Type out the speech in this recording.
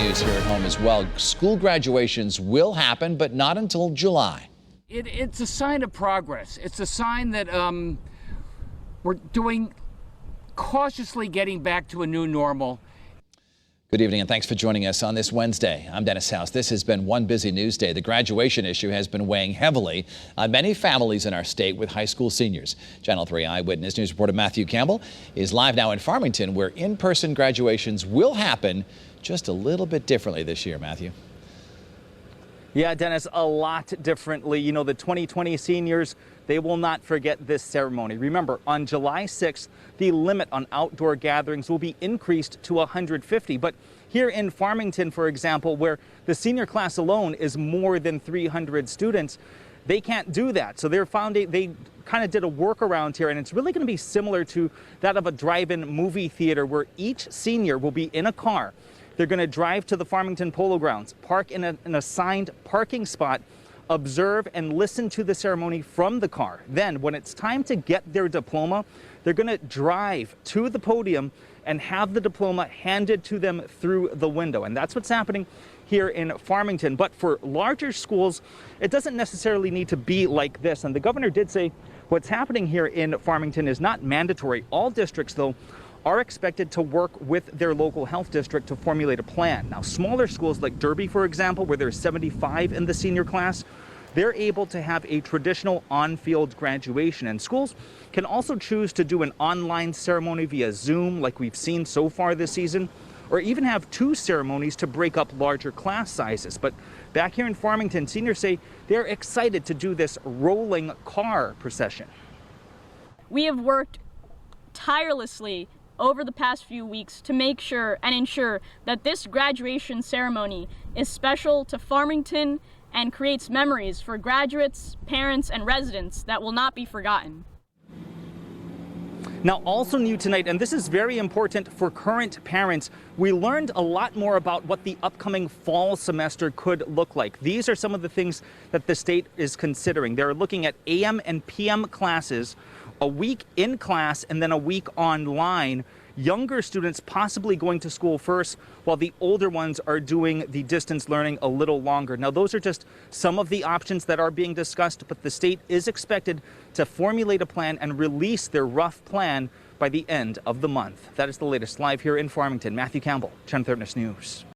news here at home as well. School graduations will happen, but not until July. It's a sign of progress. It's a sign that we're cautiously getting back to a new normal. Good evening and thanks for joining us on this Wednesday. I'm Dennis House. This has been one busy news day. The graduation issue has been weighing heavily on many families in our state with high school seniors. Channel 3 Eyewitness News reporter Matthew Campbell is live now in Farmington, where in-person graduations will happen just a little bit differently this year. Matthew. Yeah, Dennis, a lot differently. You know, the 2020 seniors, they will not forget this ceremony. Remember, on July 6th, the limit on outdoor gatherings will be increased to 150. But here in Farmington, for example, where the senior class alone is more than 300 students, they can't do that. So they kind of did a workaround here, and it's really going to be similar to that of a drive-in movie theater where each senior will be in a car. They're going to drive to the Farmington Polo Grounds, park in an assigned parking spot, observe and listen to the ceremony from the car. Then, when it's time to get their diploma, they're going to drive to the podium and have the diploma handed to them through the window. And that's what's happening here in Farmington. But for larger schools, it doesn't necessarily need to be like this. And the governor did say what's happening here in Farmington is not mandatory. All districts, though, are expected to work with their local health district to formulate a plan. Now, smaller schools like Derby, for example, where there's 75 in the senior class, they're able to have a traditional on-field graduation. And schools can also choose to do an online ceremony via Zoom, like we've seen so far this season, or even have two ceremonies to break up larger class sizes. But back here in Farmington, seniors say they're excited to do this rolling car procession. We have worked tirelessly over the past few weeks to make sure and ensure that this graduation ceremony is special to Farmington and creates memories for graduates, parents, and residents that will not be forgotten. Now, also new tonight, and this is very important for current parents, we learned a lot more about what the upcoming fall semester could look like. These are some of the things that the state is considering. They're looking at AM and PM classes, a week in class and then a week online. Younger students possibly going to school first, while the older ones are doing the distance learning a little longer. Now, those are just some of the options that are being discussed, but the state is expected to formulate a plan and release their rough plan by the end of the month. That is the latest live here in Farmington. Matthew Campbell, Channel 3 News.